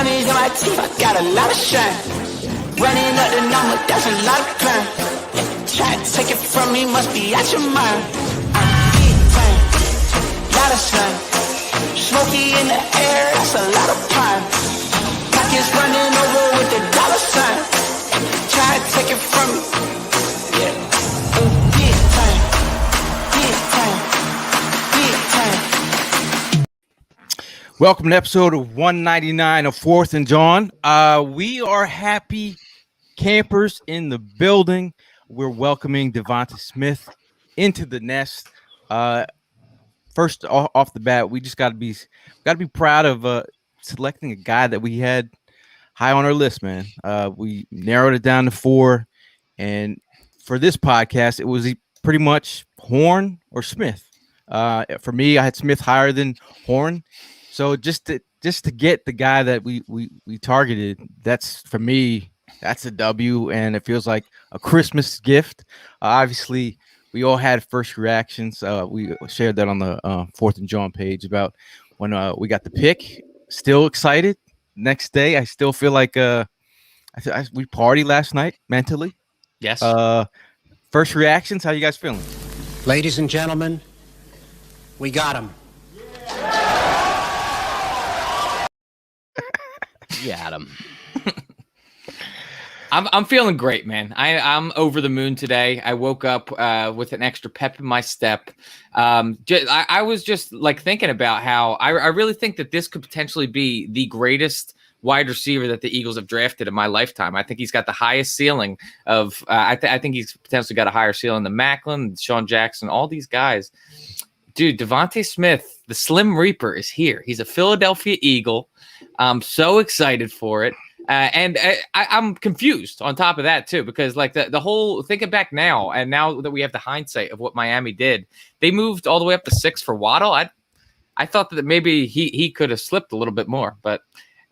Diamonds in my teeth, I got a lot of shine. Running up the number, that's a lot of crime. Try to take it from me, must be out your mind. I'm big time, lot of slime. Smoky in the air, that's a lot of pine. Pockets running over with the dollar sign. Try to take it from me, yeah. Big time, big time, big time. Welcome to episode 199 of Fourth and Jawn. We are happy campers in the building. We're welcoming DeVonta Smith into the nest. First off the bat, we just got to be proud of selecting a guy that we had high on our list, man. We narrowed it down to 4, and for this podcast, it was pretty much Horn or Smith. For me, I had Smith higher than Horn. So just to get the guy that we targeted, that's for me, that's a W, and it feels like a Christmas gift. Obviously, we all had first reactions. We shared that on the Fourth and Jawn page about when we got the pick. Still excited. Next day, I still feel like we partied last night mentally. Yes. First reactions. How you guys feeling? Ladies and gentlemen, we got him. You had him. I'm feeling great, man. I'm over the moon today. I woke up with an extra pep in my step. I was just like thinking about how I really think that this could potentially be the greatest wide receiver that the Eagles have drafted in my lifetime. I think he's got the highest ceiling of. I think he's potentially got a higher ceiling than Macklin, Sean Jackson, all these guys. Dude, DeVonta Smith, the Slim Reaper, is here. He's a Philadelphia Eagle. I'm so excited for it. And I'm confused on top of that, too, because like the whole thinking back now, and now that we have the hindsight of what Miami did, they moved all the way up to 6 for Waddle. I thought that maybe he could have slipped a little bit more, but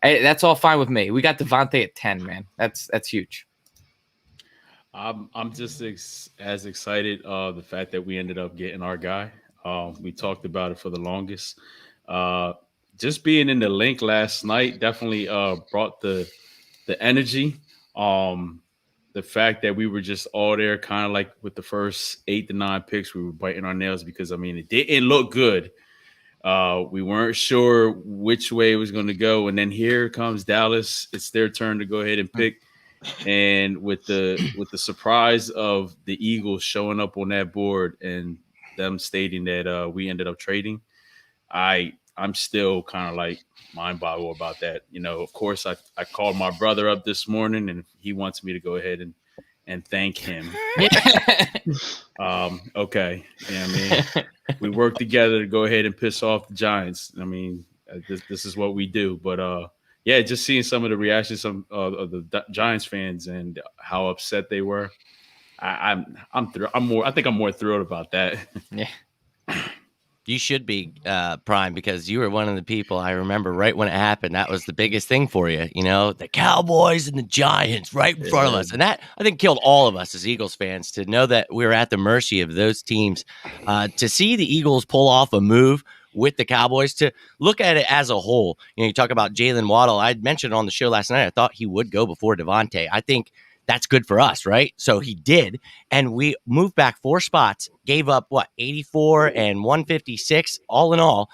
hey, that's all fine with me. We got DeVonta at 10, man. That's huge. I'm just as excited the fact that we ended up getting our guy. We talked about it for the longest. Just being in the link last night definitely brought the energy. The fact that we were just all there kind of like with the first 8 to 9 picks, we were biting our nails because, I mean, it didn't look good. We weren't sure which way it was going to go. And then here comes Dallas. It's their turn to go ahead and pick. And with the surprise of the Eagles showing up on that board and them stating that we ended up trading, I'm still kind of like mind boggled about that. You know, of course, I called my brother up this morning and he wants me to go ahead and thank him. Okay. Yeah, I mean, we work together to go ahead and piss off the Giants. I mean, this is what we do. But yeah, just seeing some of the reactions of the Giants fans and how upset they were. I think I'm more thrilled about that. Yeah. You should be, Prime, because you were one of the people I remember right when it happened. That was the biggest thing for you, you know, the Cowboys and the Giants right in front of us. And that, I think, killed all of us as Eagles fans to know that we were at the mercy of those teams. To see the Eagles pull off a move with the Cowboys, to look at it as a whole. You know, you talk about Jalen Waddle. I mentioned on the show last night, I thought he would go before DeVonta. I think that's good for us, right? So he did, and we moved back 4 spots, gave up, 84 and 156, all in all,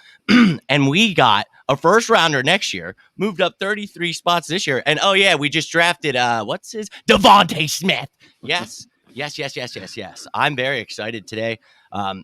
and we got a first-rounder next year, moved up 33 spots this year, and, oh, yeah, we just drafted, DeVonta Smith. Yes. I'm very excited today.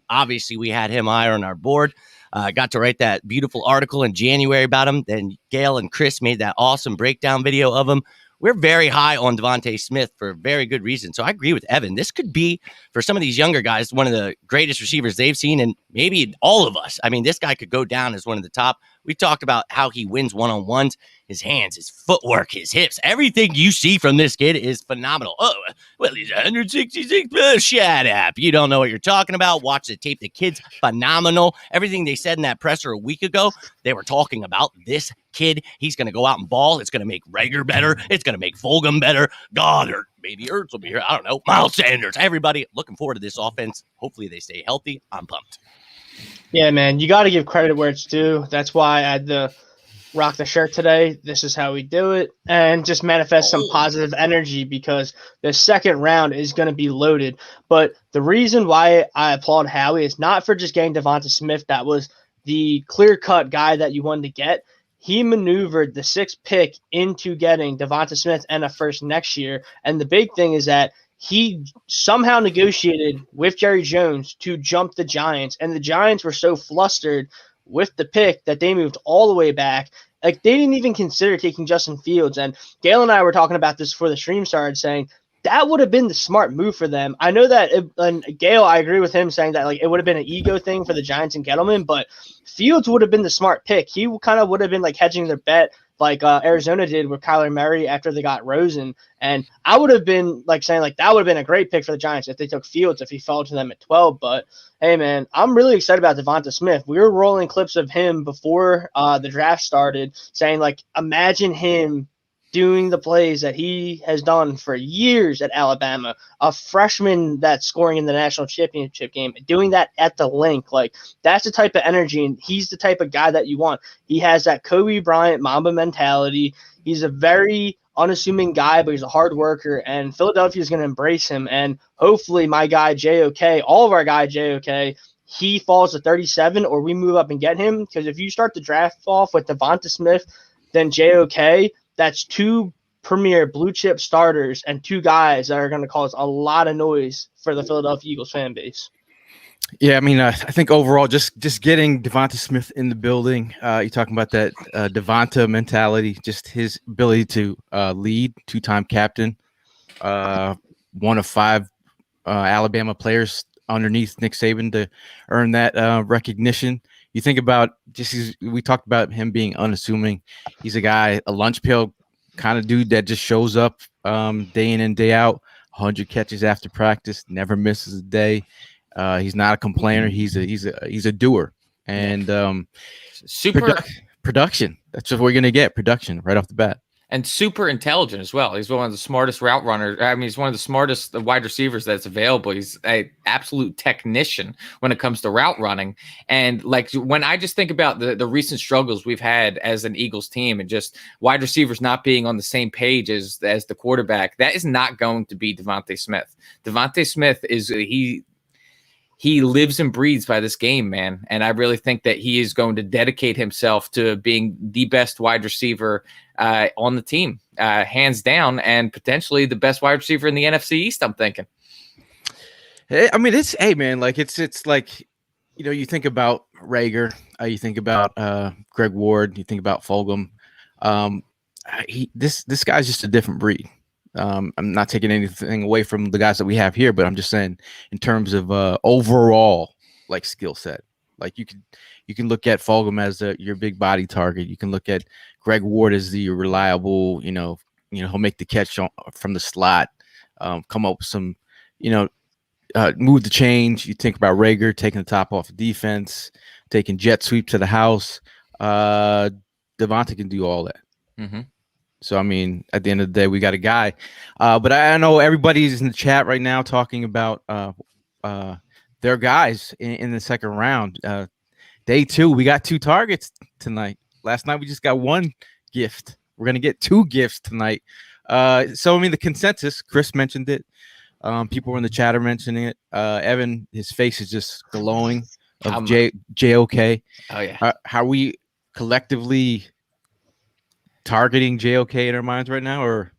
Obviously, we had him higher on our board. Got to write that beautiful article in January about him. Then Gail and Chris made that awesome breakdown video of him. We're very high on DeVonta Smith for very good reason. So I agree with Evan. This could be, for some of these younger guys, one of the greatest receivers they've seen, and maybe all of us. I mean, this guy could go down as one of the top. We talked about how he wins one-on-ones. His hands, his footwork, his hips, everything you see from this kid is phenomenal. Oh, well, he's 166. Shut up. You don't know what you're talking about. Watch the tape. The kid's phenomenal. Everything they said in that presser a week ago, they were talking about this kid. He's going to go out and ball. It's going to make Rager better. It's going to make Fulgham better. Goddard, maybe Ertz will be here. I don't know. Miles Sanders. Everybody looking forward to this offense. Hopefully they stay healthy. I'm pumped. Yeah, man, you got to give credit where it's due. That's why I had the rock the shirt today. This is how we do it, and just manifest some positive energy because the second round is going to be loaded. But the reason why I applaud Howie is not for just getting DeVonta Smith. That was the clear-cut guy that you wanted to get. He maneuvered the 6th pick into getting DeVonta Smith and a first next year. And the big thing is that he somehow negotiated with Jerry Jones to jump the Giants. And the Giants were so flustered with the pick that they moved all the way back. Like, they didn't even consider taking Justin Fields. And Gail and I were talking about this before the stream started, saying that would have been the smart move for them. I know that, and Gail, I agree with him saying that like it would have been an ego thing for the Giants and Gettleman, but Fields would have been the smart pick. He kind of would have been like hedging their bet like Arizona did with Kyler Murray after they got Rosen. And I would have been like saying like that would have been a great pick for the Giants if they took Fields if he fell to them at 12. But hey, man, I'm really excited about DeVonta Smith. We were rolling clips of him before the draft started saying like imagine him doing the plays that he has done for years at Alabama, a freshman that's scoring in the national championship game, doing that at the link. Like, that's the type of energy, and he's the type of guy that you want. He has that Kobe Bryant Mamba mentality. He's a very unassuming guy, but he's a hard worker, and Philadelphia is going to embrace him. And hopefully my guy JOK, all of our guy JOK, he falls to 37 or we move up and get him, because if you start the draft off with DeVonta Smith, then JOK, that's 2 premier blue chip starters and 2 guys that are going to cause a lot of noise for the Philadelphia Eagles fan base. Yeah, I mean, I think overall, just getting DeVonta Smith in the building, you're talking about that DeVonta mentality, just his ability to lead, 2-time captain, one of 5 Alabama players underneath Nick Saban to earn that recognition. You think about we talked about him being unassuming. He's a guy, a lunch pail kind of dude that just shows up day in and day out, 100 catches after practice, never misses a day. He's not a complainer. He's a doer, and super production. That's what we're gonna get, production right off the bat. And super intelligent as well. He's one of the smartest route runners. I mean, he's one of the smartest wide receivers that's available. He's an absolute technician when it comes to route running. And like when I just think about the recent struggles we've had as an Eagles team and just wide receivers not being on the same page as the quarterback, that is not going to be DeVonta Smith. DeVonta Smith he lives and breathes by this game, man. And I really think that he is going to dedicate himself to being the best wide receiver on the team, hands down, and potentially the best wide receiver in the NFC East, I'm thinking. I mean, it's like, you know, you think about Rager, you think about Greg Ward, you think about Fulgham. This guy's just a different breed. I'm not taking anything away from the guys that we have here, but I'm just saying in terms of overall like skill set, like you can look at Fulgham as your big body target. You can look at Greg Ward as the reliable, he'll make the catch from the slot, come up with some, move the change. You think about Rager taking the top off of defense, taking jet sweep to the house. DeVonta can do all that. Mm-hmm. So, I mean, at the end of the day, we got a guy. But I know everybody's in the chat right now talking about their guys in the second round. Day 2, we got 2 targets tonight. Last night, we just got 1 gift. We're going to get 2 gifts tonight. So, I mean, the consensus, Chris mentioned it. People in the chat are mentioning it. Evan, his face is just glowing of JOK. Oh, yeah. How are we collectively targeting JOK in our minds right now, or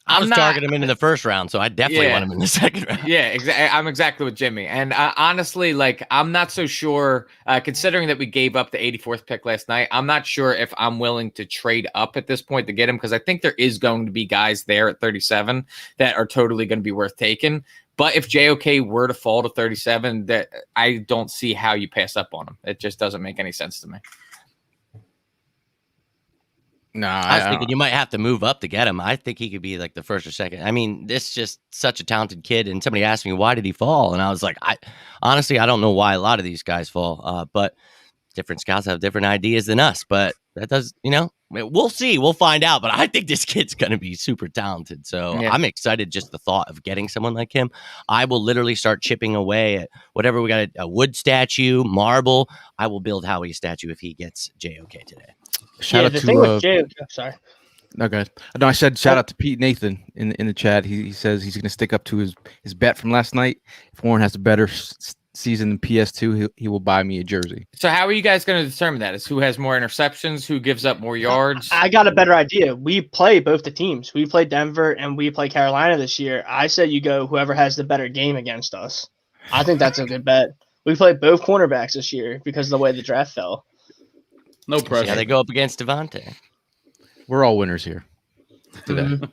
I was targeting him in the first round, so I definitely want him in the second round. Yeah, exactly. I'm exactly with Jimmy, and honestly, like I'm not so sure. Considering that we gave up the 84th pick last night, I'm not sure if I'm willing to trade up at this point to get him because I think there is going to be guys there at 37 that are totally going to be worth taking. But if JOK were to fall to 37, that I don't see how you pass up on him. It just doesn't make any sense to me. No, I was thinking you might have to move up to get him. I think he could be like the first or second. I mean, this is just such a talented kid. And somebody asked me, why did he fall? And I was like, honestly, I don't know why a lot of these guys fall. But different scouts have different ideas than us. But that does, we'll see. We'll find out. But I think this kid's going to be super talented. So yeah. I'm excited just the thought of getting someone like him. I will literally start chipping away at whatever we got, a wood statue, marble. I will build Howie's statue if he gets JOK today. Shout out the to thing with Jay. Sorry. no, go ahead. No, I said shout out to Pete Nathan in the chat. He says he's going to stick up to his bet from last night. If Warren has a better season than PS2, he will buy me a jersey. So how are you guys going to determine that? Is who has more interceptions? Who gives up more yards? I got a better idea. We play both the teams. We play Denver and we play Carolina this year. I said you go whoever has the better game against us. I think that's a good bet. We play both cornerbacks this year because of the way the draft fell. No pressure. Yeah, they go up against DeVonta. We're all winners here today. Mhm.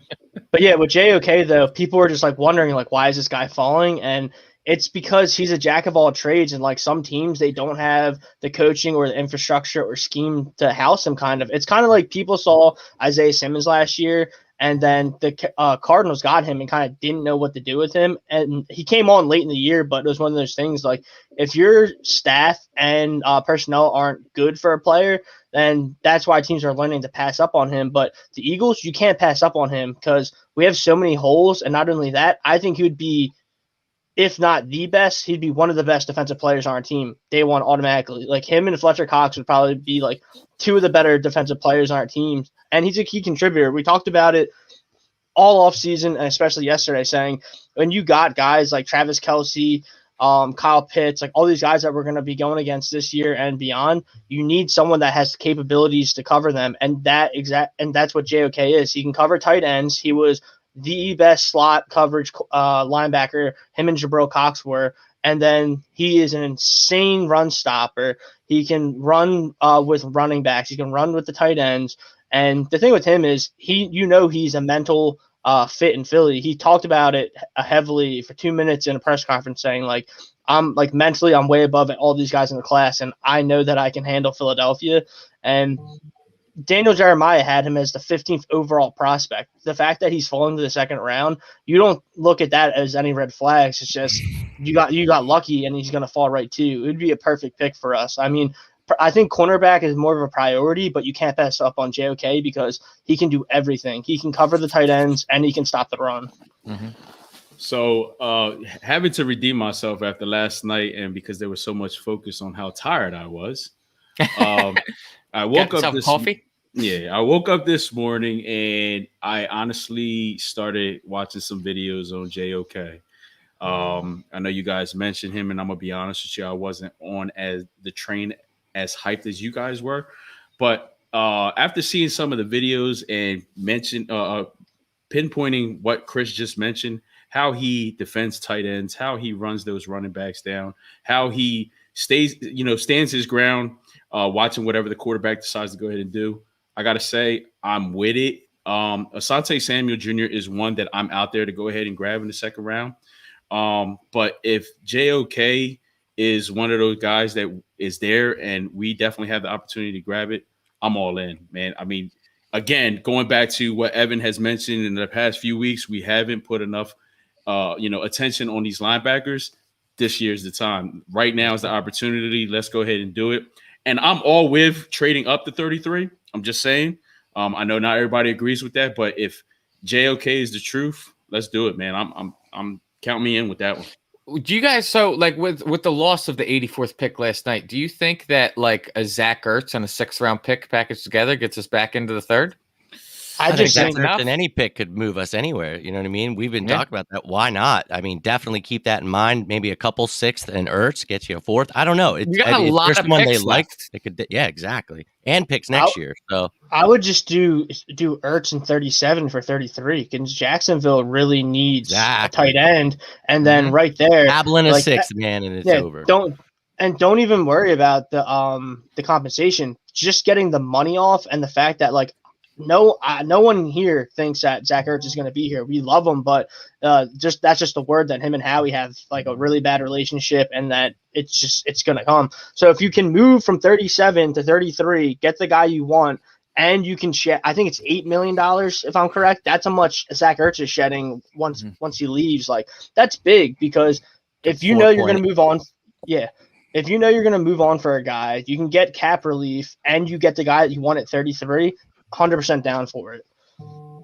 But yeah, with JOK though, people were just like wondering like why is this guy falling? And it's because he's a jack of all trades, and like some teams they don't have the coaching or the infrastructure or scheme to house him. Kind of, it's kind of like people saw Isaiah Simmons last year, and then the Cardinals got him and kind of didn't know what to do with him. And he came on late in the year, but it was one of those things like if your staff and personnel aren't good for a player, then that's why teams are learning to pass up on him. But the Eagles, you can't pass up on him because we have so many holes. And not only that, I think he would be, if not the best, he'd be one of the best defensive players on our team day one automatically. Like him and Fletcher Cox would probably be like two of the better defensive players on our team. And he's a key contributor. We talked about it all offseason, and especially yesterday, saying when you got guys like Travis Kelce, Kyle Pitts, like all these guys that we're going to be going against this year and beyond, you need someone that has the capabilities to cover them. And that's what JOK is. He can cover tight ends. He was the best slot coverage linebacker, him and Jabril Cox were. And then he is an insane run stopper. He can run with running backs. He can run with the tight ends. And the thing with him is he's a mental fit in Philly. He talked about it heavily for 2 minutes in a press conference saying like, I'm like mentally, I'm way above all these guys in the class. And I know that I can handle Philadelphia. And Daniel Jeremiah had him as the 15th overall prospect. The fact that he's fallen to the second round, you don't look at that as any red flags. It's just you got lucky and he's going to fall right too. It would be a perfect pick for us. I mean, I think cornerback is more of a priority, but you can't pass up on JOK because he can do everything. He can cover the tight ends and he can stop the run. Mm-hmm. So having to redeem myself after last night, and because there was so much focus on how tired I was, I woke up this coffee. Yeah, I woke up this morning and I honestly started watching some videos on JOK. I know you guys mentioned him, and I'm gonna be honest with you, I wasn't on as the train as hyped as you guys were, but after seeing some of the videos and pinpointing what Chris just mentioned, how he defends tight ends, how he runs those running backs down, how he stands his ground, watching whatever the quarterback decides to go ahead and do. I gotta say, I'm with it. Asante Samuel Jr. is one that I'm out there to go ahead and grab in the second round. But if JOK is one of those guys that is there and we definitely have the opportunity to grab it, I'm all in, man. I mean, again, going back to what Evan has mentioned in the past few weeks, we haven't put enough attention on these linebackers. This year's the time. Right now is the opportunity. Let's go ahead and do it. And I'm all with trading up to 33. I'm just saying. I know not everybody agrees with that, but if JOK is the truth, let's do it, man. I'm count me in with that one. Do you guys, so like with the loss of the 84th pick last night, do you think that like a Zach Ertz and a 6th round pick packaged together gets us back into the third? I just think that any pick could move us anywhere. You know what I mean? We've been talking about that. Why not? I mean, definitely keep that in mind. Maybe a couple 6th and Ertz gets you a 4th. I don't know. You got a lot of one picks they like. They could, yeah, exactly. And picks next year. So I would just do Ertz and 37 for 33 because Jacksonville really needs a tight end, and then right there, dabbling a 6th, man, and it's over. Don't even worry about the compensation. Just getting the money off, and the fact that like. No one here thinks that Zach Ertz is going to be here. We love him, but that's just the word that him and Howie have like a really bad relationship, and that it's going to come. So if you can move from 37 to 33, get the guy you want, and you can shed. I think it's $8 million if I'm correct. That's how much Zach Ertz is shedding once he leaves. Like that's big because if you know you're going to move on, if you know you're going to move on for a guy, you can get cap relief, and you get the guy that you want at 33. 100% down for it.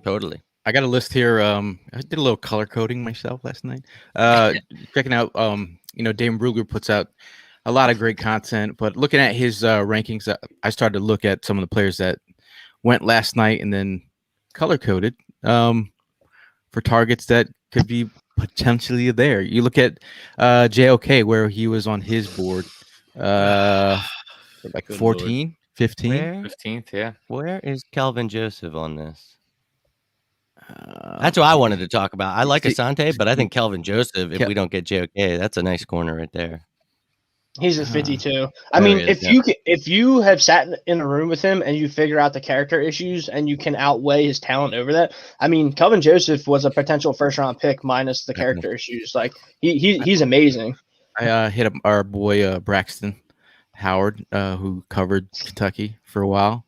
Totally. I got a list here. I did a little color coding myself last night. Checking out, Dame Ruger puts out a lot of great content. But looking at his rankings, I started to look at some of the players that went last night and then color coded for targets that could be potentially there. You look at JOK, where he was on his board, like Good 14, 15. Where 15th, yeah. where is Kelvin Joseph on this? That's what I wanted to talk about. I like Asante, but I think Kelvin Joseph, if we don't get JOK, that's a nice corner right there. He's at 52. I there mean, he is, if you have sat in a room with him and you figure out the character issues and you can outweigh his talent over that, I mean, Kelvin Joseph was a potential first round pick minus the character issues. Like he's amazing. I hit up our boy Braxton Howard, who covered Kentucky for a while,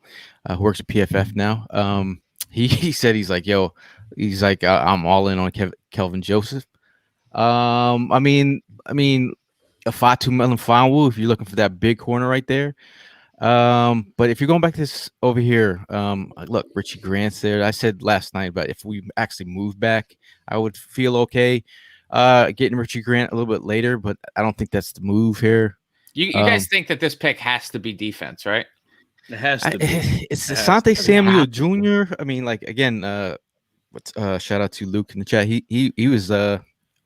who works at PFF now. He said he's like, I'm all in on Kelvin Joseph. I mean, a Fatu Melifonwu if you're looking for that big corner right there. But if you're going back to this over here, look, Richie Grant's there. I said last night, but if we actually move back, I would feel okay getting Richie Grant a little bit later, but I don't think that's the move here. You guys think that this pick has to be defense, right? It has to be. It's Asante Samuel Jr. I mean, like again, shout out to Luke in the chat. He was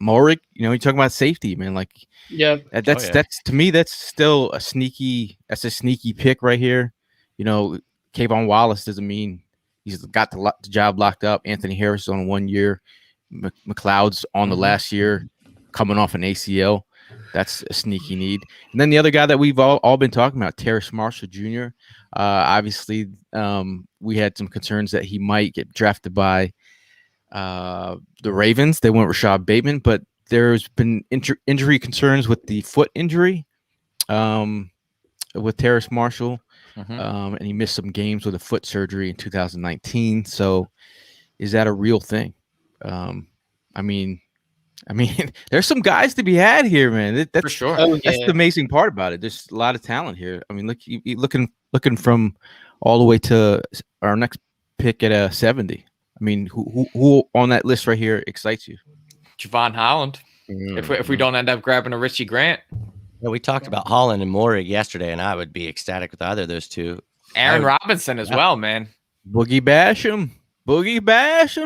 Morik. You're talking about safety, man. Like, Yeah, that's to me, that's still a sneaky pick right here. Kayvon Wallace doesn't mean he's got the job locked up. Anthony Harris on 1 year. McLeod's on the last year, coming off an ACL. That's a sneaky need. And then the other guy that we've all been talking about, Terrace Marshall Jr. Obviously, we had some concerns that he might get drafted by the Ravens. They went Rashad Bateman, but there's been injury concerns with the foot injury with Terrace Marshall, and he missed some games with a foot surgery in 2019. So is that a real thing? I mean, there's some guys to be had here, man. That's For sure. That's the amazing part about it. There's a lot of talent here. I mean, look, you looking from all the way to our next pick at 70. I mean, who on that list right here excites you? Javon Holland. If we don't end up grabbing a Richie Grant. Yeah, we talked about Holland and Morig yesterday, and I would be ecstatic with either of those two. Aaron Robinson as well, man. Boogie Basham.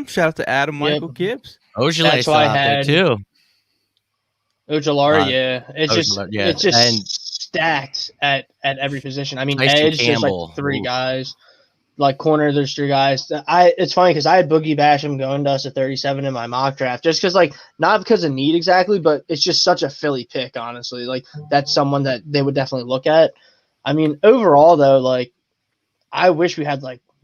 Shout out to Adam Michael Gibbs. Ojale still out there too. Ojolari, it's just stacked at every position. I mean, Tyson edge, there's Campbell. like three guys. Like corner, there's three guys. It's funny because I had Boogie Basham going to us at 37 in my mock draft, just because not because of need exactly, but it's just such a Philly pick, honestly. Like that's someone that they would definitely look at. I mean, overall though, I wish we had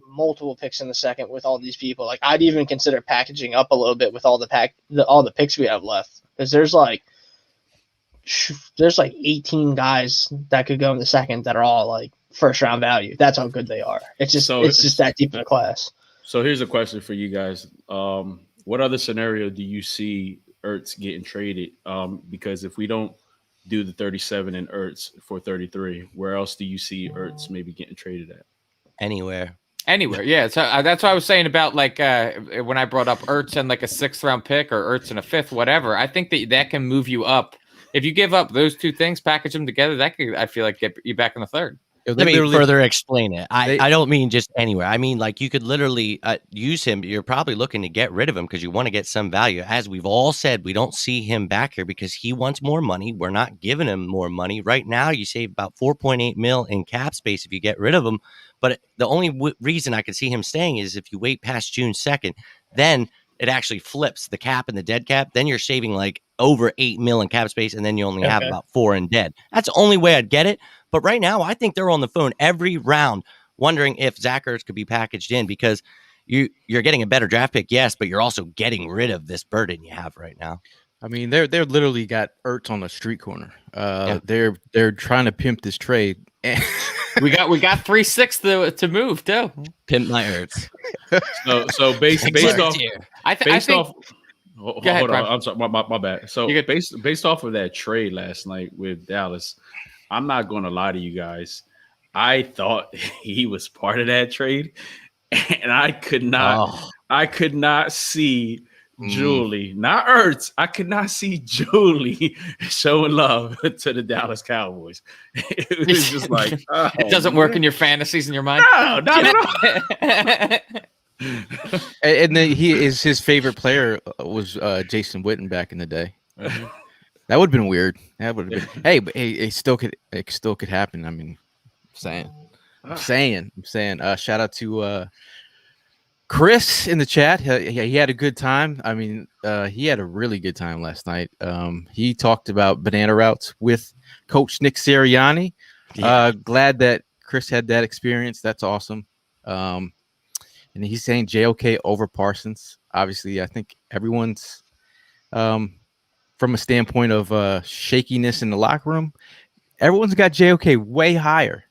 multiple picks in the second with all these people. I'd even consider packaging up a little bit with all the picks we have left, because there's 18 guys that could go in the second that are all first round value. That's how good they are. It's just that deep of a class. So here's a question for you guys. What other scenario do you see Ertz getting traded? Because if we don't do the 37 and Ertz for 33, where else do you see Ertz maybe getting traded at? Anywhere, yeah. So that's what I was saying about when I brought up Ertz and a 6th round pick or Ertz and a 5th, whatever. I think that can move you up. If you give up those two things, package them together, that could, I feel like, get you back in the 3rd. Let me further explain it. I don't mean just anywhere. I mean, you could literally use him. You're probably looking to get rid of him because you want to get some value. As we've all said, we don't see him back here because he wants more money. We're not giving him more money. Right now, you save about $4.8 million in cap space if you get rid of him. But the only reason I could see him staying is if you wait past June 2nd, then it actually flips the cap and the dead cap. Then you're saving over $8 million in cap space, and then you only have about 4 in dead. That's the only way I'd get it. But right now, I think they're on the phone every round wondering if Zach Ertz could be packaged in because you're getting a better draft pick, yes, but you're also getting rid of this burden you have right now. I mean, they're literally got Ertz on the street corner. They're trying to pimp this trade. we got 3-6 to move too. Pimp my Ertz. So based off, I think. Hold on, I'm sorry, my bad. So based off of that trade last night with Dallas, I'm not going to lie to you guys. I thought he was part of that trade, and I could not see Julie, not Ertz. I could not see Julie showing love to the Dallas Cowboys. It was just like, It doesn't work in your fantasies in your mind. No, not at all. And then his favorite player was Jason Witten back in the day. That would have been weird. That would have been. Hey, but it still could happen. I mean, I'm saying. Shout out to Chris in the chat. He had a good time. I mean, he had a really good time last night. He talked about banana routes with Coach Nick Sirianni. Yeah. Glad that Chris had that experience. That's awesome. And he's saying JOK over Parsons. Obviously, I think everyone's from a standpoint of shakiness in the locker room, everyone's got JOK way higher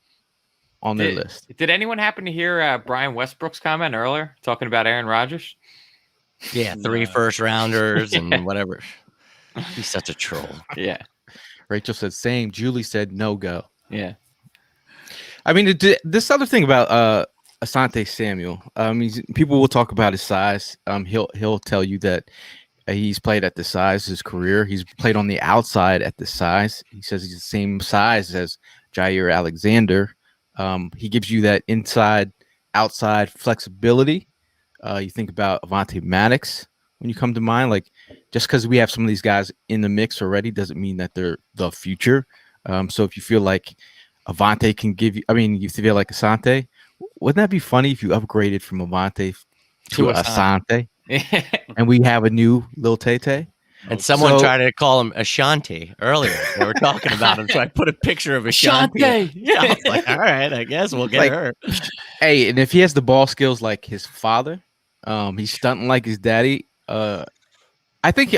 on their list. Did anyone happen to hear Brian Westbrook's comment earlier talking about Aaron Rodgers? Yeah, 3 first-rounders and whatever. He's such a troll. Yeah. Rachel said same. Julie said no go. Yeah. I mean, this other thing about Asante Samuel. People will talk about his size. He'll tell you that he's played at the size his career. He's played on the outside at the size. He says he's the same size as Jair Alexander. He gives you that inside, outside flexibility. You think about Avonte Maddox when you come to mind. Like, just because we have some of these guys in the mix already doesn't mean that they're the future. So if you feel like Avonte can give you, you feel like Asante, wouldn't that be funny if you upgraded from Avonte to Asante? And we have a new Lil Tay. And someone tried to call him Ashanti earlier. They were talking about him, so I put a picture of Ashanti. Yeah, I was like, all right, I guess we'll get her. Hey, and if he has the ball skills like his father, he's stunting like his daddy. I think,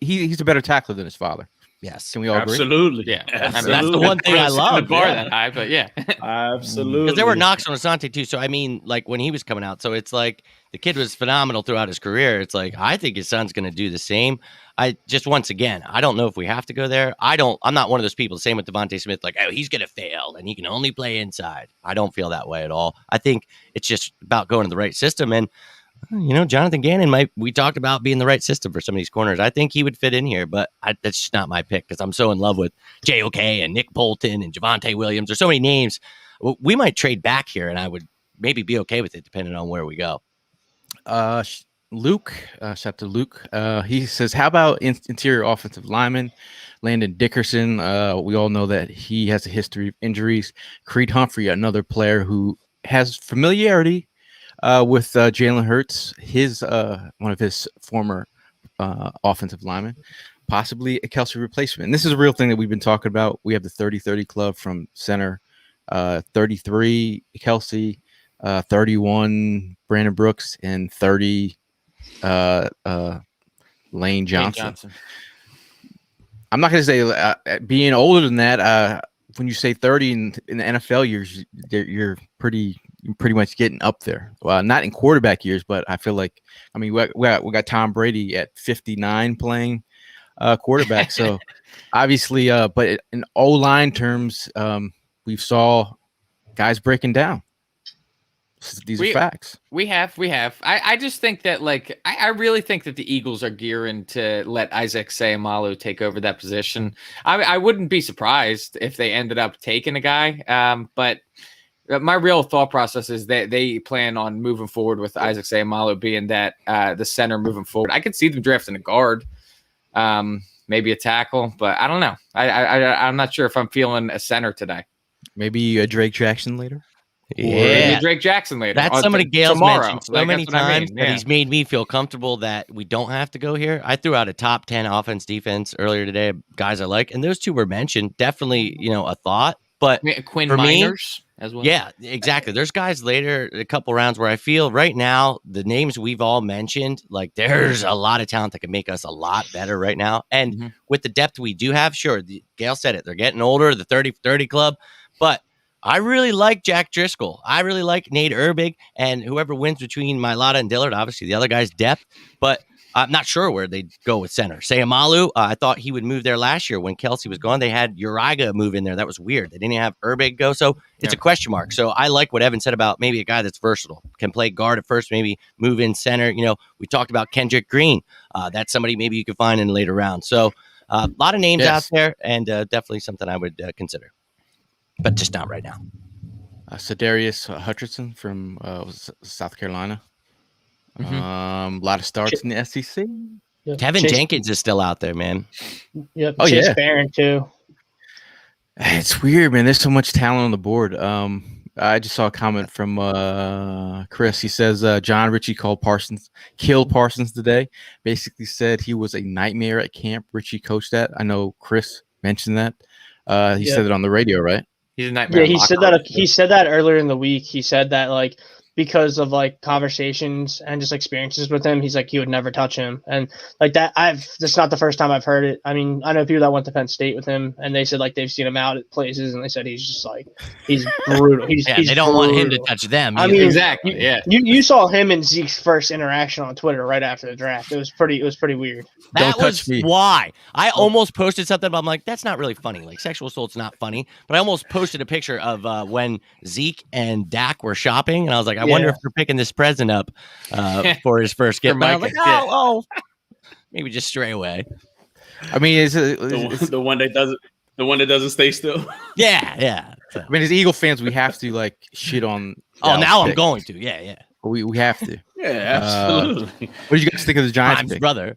he's a better tackler than his father. Yes. Can we all agree? Absolutely. Yeah. Absolutely. That's the one thing I love. The bar that high, but yeah. Absolutely. Because there were knocks on Asante too. So like when he was coming out, so it's like the kid was phenomenal throughout his career. It's like I think his son's going to do the same. I just once again, I don't know if we have to go there. I'm not one of those people. Same with DeVonta Smith. Like, oh, he's going to fail and he can only play inside. I don't feel that way at all. I think it's just about going to the right system. And Jonathan Gannon we talked about being the right system for some of these corners. I think he would fit in here, but that's just not my pick because I'm so in love with JOK and Nick Bolton and Javonte Williams. There's so many names. We might trade back here, and I would maybe be okay with it depending on where we go. Luke, shout out to Luke. He says, how about interior offensive lineman Landon Dickerson? We all know that he has a history of injuries. Creed Humphrey, another player who has familiarity with Jalen Hurts, one of his former offensive linemen, possibly a Kelsey replacement. And this is a real thing that we've been talking about. We have the 30-30 club from center, 33 Kelsey, 31 Brandon Brooks, and 30 Lane Johnson. I'm not going to say being older than that. When you say 30 in the NFL years, you're pretty much getting up there. Well, not in quarterback years, but I feel like, we got Tom Brady at 59 playing quarterback. So obviously, but in O-line terms, we saw guys breaking down. These are facts. We have. I just think that, I really think that the Eagles are gearing to let Isaac Seumalo take over that position. I wouldn't be surprised if they ended up taking a guy. But my real thought process is that they plan on moving forward with Isaac Seumalo being that the center moving forward. I could see them drafting a guard, maybe a tackle, but I don't know. I'm not sure if I'm feeling a center today. Maybe a Drake Jackson later. Yeah, Drake Jackson later. That's somebody Gail's mentioned so many times Yeah. that he's made me feel comfortable that we don't have to go here. I threw out a top 10 offense defense earlier today, guys I like, and those two were mentioned. Definitely, a thought. But Quinn for Miners as well. Yeah, exactly. There's guys later, a couple rounds where I feel right now the names we've all mentioned, there's a lot of talent that can make us a lot better right now. And with the depth we do have, sure, Gail said it. They're getting older, the 30-30 club, but I really like Jack Driscoll. I really like Nate Erbig, and whoever wins between Mailata and Dillard. Obviously, the other guy's depth. But I'm not sure where they'd go with center. Sayamalu, I thought he would move there last year when Kelsey was gone. They had Uriga move in there. That was weird. They didn't even have Urbig go. So it's a question mark. So I like what Evan said about maybe a guy that's versatile, can play guard at first, maybe move in center. We talked about Kendrick Green. That's somebody maybe you could find in the later round. So a lot of names out there, and definitely something I would consider, but just not right now. Sedarius Hutchinson from South Carolina. A lot of starts in the SEC. Yep. Tevin Jenkins is still out there, man. Yep. Oh, Chase yeah. Barron too. It's weird, man. There's so much talent on the board. I just saw a comment from Chris. He says John Ritchie killed Parsons today. Basically said he was a nightmare at camp. Ritchie coached at. I know Chris mentioned that. He said it on the radio, right? He's a nightmare. Yeah, he said that. He said that earlier in the week. He said that because of conversations and just experiences with him, he's he would never touch him. And that's not the first time I've heard it. I mean, I know people that went to Penn State with him and they said they've seen him out at places and they said he's just he's brutal. He's they don't want him to touch them. I mean, exactly. You saw him and Zeke's first interaction on Twitter right after the draft. It was pretty weird. That was why I almost posted something, but I'm like, that's not really funny. Sexual assault's not funny. But I almost posted a picture of when Zeke and Dak were shopping, and I was like, I wonder if they're picking this present up for his first gift. I was like, oh, maybe just stray away. I mean, the one that doesn't stay still. Yeah. So. I mean, as Eagle fans, we have to shit on. Now I'm going to. Yeah. We have to. Yeah, absolutely. What did you guys think of the Giants pick? Brother?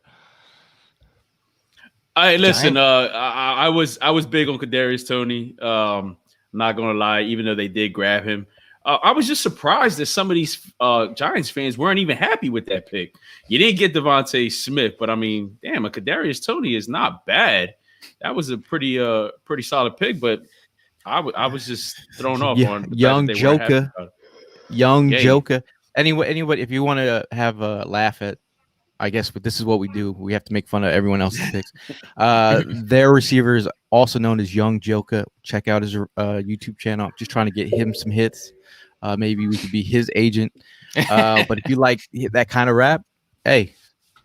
Listen. I was big on Kadarius Toney. Not gonna lie, even though they did grab him, I was just surprised that some of these Giants fans weren't even happy with that pick. You didn't get DeVonta Smith, but I mean, damn, a Kadarius Toney is not bad. That was a pretty solid pick, but I was just thrown off on the young fact that they weren't happy about it. Joker. Anyway, if you want to have a laugh at, I guess, but this is what we do. We have to make fun of everyone else's picks. Their receiver is also known as Young Joker. Check out his YouTube channel. Just trying to get him some hits. Maybe we could be his agent. But if you like that kind of rap, hey,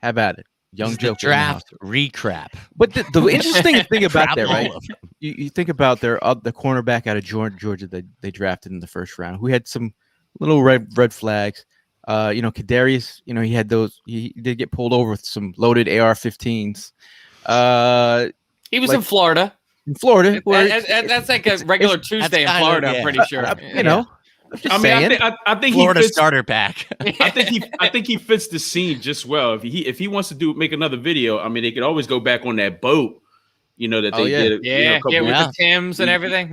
have at it. Young Joker. Draft recrap. But the interesting thing about that, right? You think about the cornerback out of Georgia that they drafted in the first round, who had some little red flags. Kadarius, he had those. He did get pulled over with some loaded AR-15s. He was in Florida. That's like a regular Tuesday in Florida. I'm pretty sure. I think Florida he fits, starter pack. I think he fits the scene just well. If he wants to make another video, I mean, they could always go back on that boat. That they did. With the Tims and everything.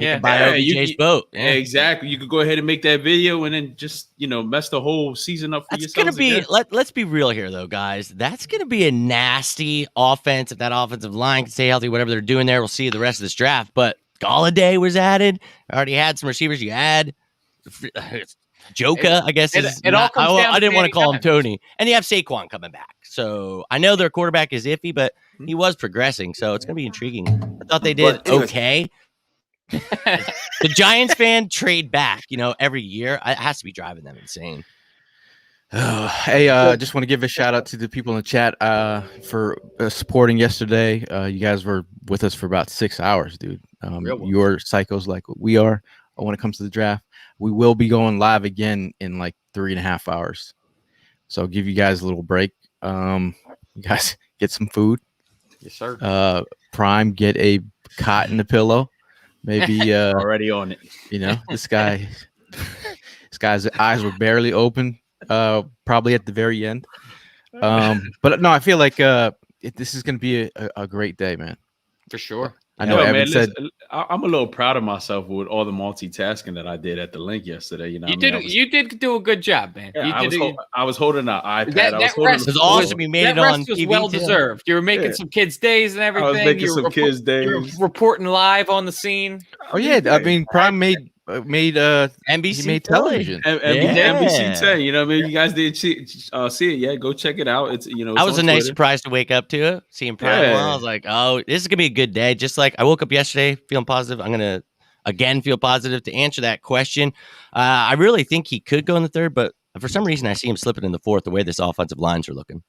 Boat. Yeah, exactly. You could go ahead and make that video and then just mess the whole season up for yourself. That's gonna be. Let's be real here, though, guys. That's gonna be a nasty offense if that offensive line can stay healthy. Whatever they're doing there, we'll see the rest of this draft. But Galladay was added. Already had some receivers. You add Joka, I guess. I didn't want to call him Tony. And you have Saquon coming back. So I know their quarterback is iffy, but he was progressing. So it's going to be intriguing. I thought they did okay. The Giants fan trade back, every year. It has to be driving them insane. Hey, just want to give a shout out to the people in the chat for supporting yesterday. You guys were with us for about 6 hours, dude. You're psychos like we are when it comes to the draft. We will be going live again in 3.5 hours. So I'll give you guys a little break. You guys get some food. Yes, sir. Prime, get a cot and a pillow. Maybe already on it. This guy's eyes were barely open. Probably at the very end. But no, I feel like this is going to be a great day, man. For sure. I know. Evan said, I'm a little proud of myself with all the multitasking that I did at the link yesterday. You did do a good job, man. Yeah, I was holding an iPad. That rest was awesome. You made it on was TV. Well deserved. You were making some kids' days and everything. I was making some kids' days. You were reporting live on the scene. Oh yeah, I mean, Prime made NBC. He made television. NBC 10. You guys did see it. Yeah, go check it out. It's I was a nice surprise to wake up to it, seeing Prime. I was like, oh, this is gonna be a good day. Just like I woke up yesterday feeling positive. I'm gonna again feel positive to answer that question. I really think he could go in the third, but for some reason I see him slipping in the fourth. The way this offensive lines are looking.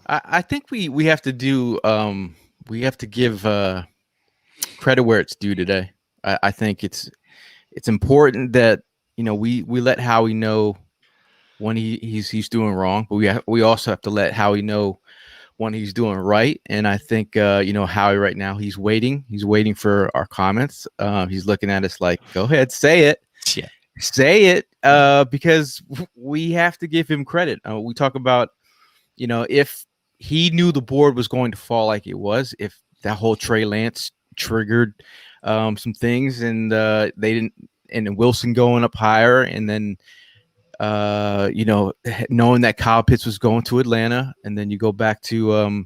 I think we have to do we have to give credit where it's due today. I think it's important that we let Howie know when he's doing wrong, but we also have to let Howie know when he's doing right. And I think Howie right now he's waiting for our comments. He's looking at us like, go ahead, say it. Yeah. Say it, because we have to give him credit. We talk about, if he knew the board was going to fall like it was, if that whole Trey Lance triggered some things, and they didn't, and Wilson going up higher, and then knowing that Kyle Pitts was going to Atlanta, and then you go back to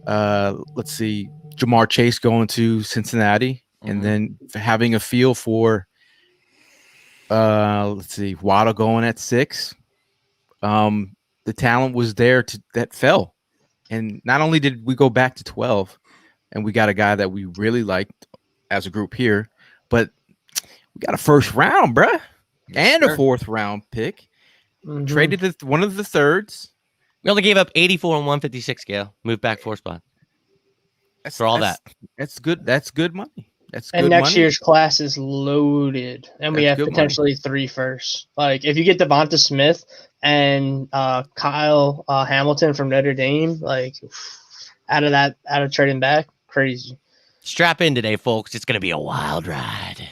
let's see, Jamar Chase going to Cincinnati, and then having a feel for let's see, Waddle going at 6. The talent was there that fell. And not only did we go back to 12 and we got a guy that we really liked as a group here, but we got a first round, bruh, and a 4th round pick. Traded one of the thirds. We only gave up 84 and 156, Gale. Moved back 4 spot. For all that. That's good. That's good money. That's and good next money. year's class is loaded, and we That's have good potentially 3 firsts. Like if you get DeVonta Smith and Kyle Hamilton from Notre Dame, like out of trading back, crazy. Strap in today, folks. It's gonna be a wild ride.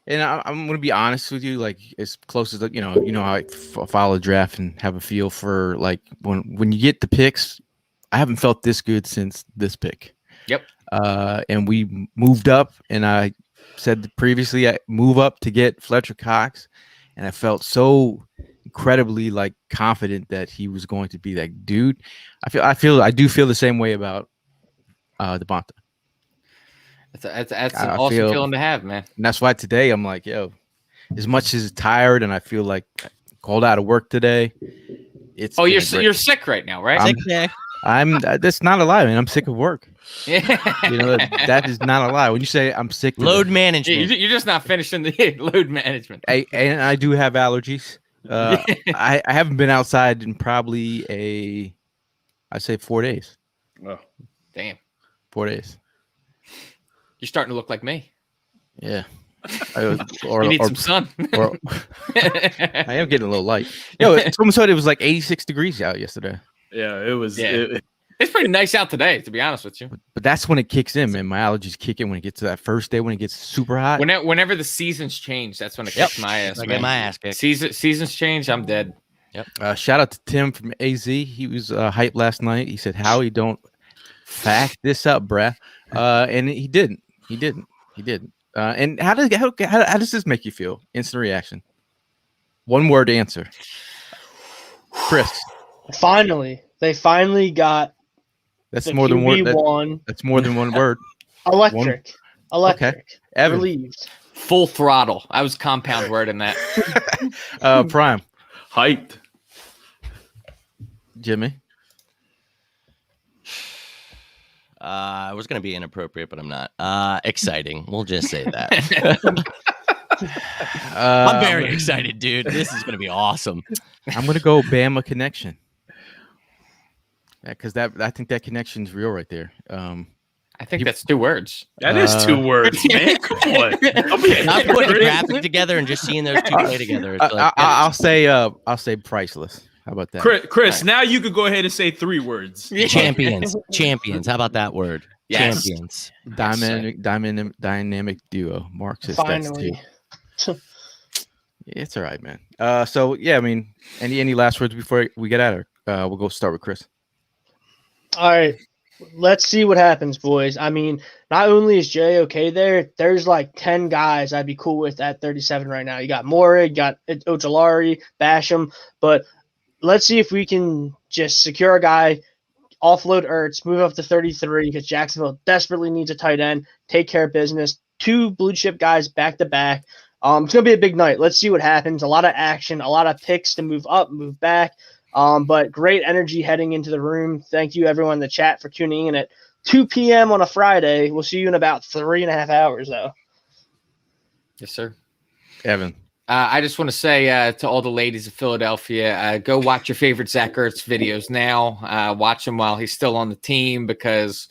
And I'm going to be honest with you, like as close as how I follow the draft and have a feel for like when you get the picks, I haven't felt this good since this pick. Yep. And we moved up, and I said previously I move up to get Fletcher Cox, and I felt so incredibly like confident that he was going to be that dude. I do feel the same way about DeVonta. That's an awesome feeling to have, man. And that's why today I'm like, yo, as much as tired and I feel like called out of work today, it's you're sick right now, right? That's not a lie, man. I'm sick of work. Yeah. That is not a lie. When you say I'm sick, Load management. You're just not finishing the load management. And I do have allergies. I haven't been outside in probably I'd say 4 days. Oh, damn. 4 days. You're starting to look like me. Yeah. You need some sun. I am getting a little light. Someone said it was like 86 degrees out yesterday. yeah, it was. Yeah. It's pretty nice out today, to be honest with you. But that's when it kicks in, man. My allergies kick in when it gets to that first day, when it gets super hot. Whenever the seasons change, that's when it kicks my ass. I get my ass kicked. Seasons change, I'm dead. Yep. Shout out to Tim from AZ. He was hyped last night. He said, "Howie, don't fact this up, bruh." And he didn't. He didn't. And how does this make you feel? Instant reaction. One word answer. Chris. They finally got. That's the more than QB one. That's more than one word. Electric. Okay. Evan. Relieved. Full throttle. I was compound word in that. Prime. Hyped. Jimmy. I was going to be inappropriate, but I'm not. Exciting. We'll just say that. I'm very excited, dude. This is going to be awesome. I'm going to go Bama connection. Because I think that connection's real right there. I think that's 2 words. That is 2 words, man. Come on. Not putting a graphic together and just seeing those 2 play together. It's like, I'll say priceless. How about that? Chris, now you could go ahead and say 3 words. champions. How about that word? Yes. Champions. Dynamic duo. Marxist. Finally. It's all right, man. So yeah, I mean, any last words before we get at her? We'll go start with Chris. All right. Let's see what happens, boys. I mean, not only is Jay okay there's like 10 guys I'd be cool with at 37 right now. You got Morrig, you got Ojolari, Basham, but let's see if we can just secure a guy, offload Ertz, move up to 33 because Jacksonville desperately needs a tight end, take care of business. 2 blue chip guys back to back. It's going to be a big night. Let's see what happens. A lot of action, a lot of picks to move up, move back. But great energy heading into the room. Thank you, everyone in the chat, for tuning in at 2 p.m. on a Friday. We'll see you in about 3.5 hours, though. Yes, sir. Evan. I just want to say to all the ladies of Philadelphia, go watch your favorite Zach Ertz videos now. Watch him while he's still on the team, because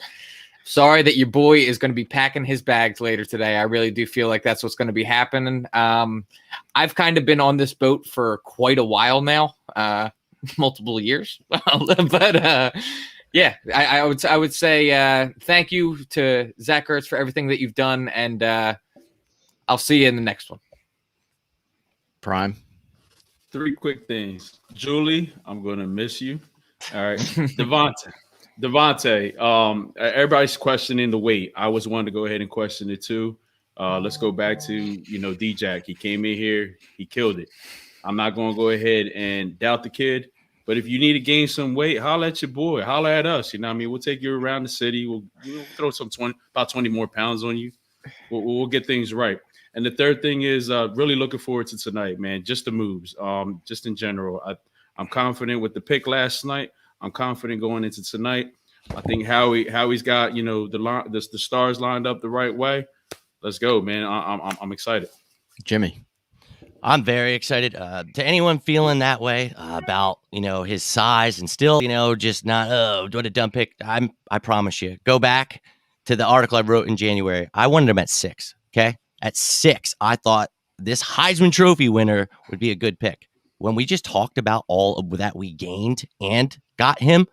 sorry that your boy is going to be packing his bags later today. I really do feel like that's what's going to be happening. I've kind of been on this boat for quite a while now, multiple years. But yeah, I would say thank you to Zach Ertz for everything that you've done, and I'll see you in the next one. Prime. 3 quick things. Julie, I'm gonna miss you. All right, Devontae. Everybody's questioning the weight. I was one to go ahead and question it too. Let's go back to D-Jack. He came in here, he killed it. I'm not gonna go ahead and doubt the kid, but if you need to gain some weight, holla at your boy, holla at us. You know what I mean? We'll take you around the city. We'll throw about 20 more pounds on you. We'll get things right. And the third thing is really looking forward to tonight, man. Just the moves, just in general. I'm confident with the pick last night. I'm confident going into tonight. I think Howie's got the stars lined up the right way. Let's go, man. I'm excited. Jimmy. I'm very excited. To anyone feeling that way about his size and still just not what a dumb pick. I promise you, go back to the article I wrote in January. I wanted him at 6. Okay. At 6, I thought this Heisman Trophy winner would be a good pick. When we just talked about all of that we gained and got him,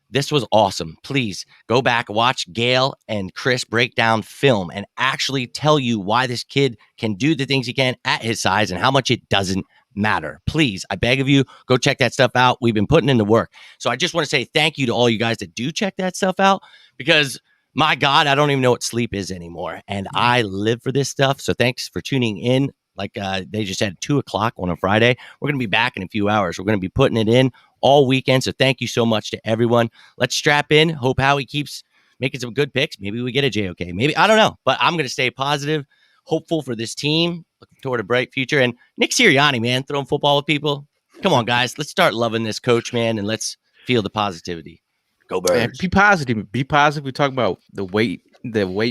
this was awesome. Please go back, watch Gail and Chris break down film and actually tell you why this kid can do the things he can at his size and how much it doesn't matter. Please, I beg of you, go check that stuff out. We've been putting in the work. So I just want to say thank you to all you guys that do check that stuff out, because my God, I don't even know what sleep is anymore. And I live for this stuff. So thanks for tuning in. Like they just said, 2:00 on a Friday. We're going to be back in a few hours. We're going to be putting it in all weekend. So thank you so much to everyone. Let's strap in. Hope Howie keeps making some good picks. Maybe we get a JOK. Maybe, I don't know. But I'm going to stay positive, hopeful for this team. Looking toward a bright future. And Nick Sirianni, man, throwing football with people. Come on, guys. Let's start loving this coach, man. And let's feel the positivity. Go Birds. Man, be positive. Be positive. We talk about the weight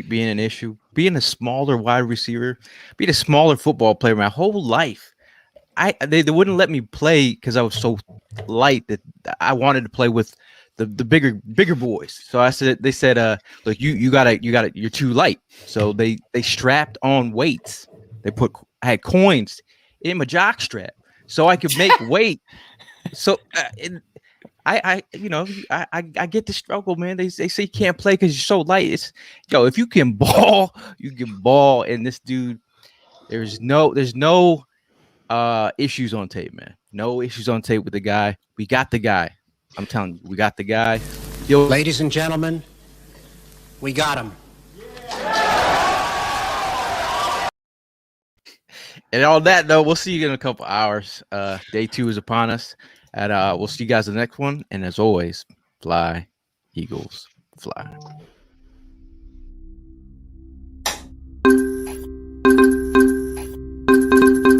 being an issue. Being a smaller wide receiver, being a smaller football player my whole life. They wouldn't let me play because I was so light that I wanted to play with the bigger boys. So they said, look, you're too light. So they strapped on weights. I had coins in my jock strap so I could make weight. So I get the struggle, man. They say you can't play because you're so light. If you can ball, you can ball. And this dude, there's no issues on tape, man. No issues on tape with the guy. We got the guy. I'm telling you, we got the guy. Ladies and gentlemen, we got him. And on that though, we'll see you in a couple hours. Day 2 is upon us. And we'll see you guys in the next one. And as always, fly, Eagles, fly.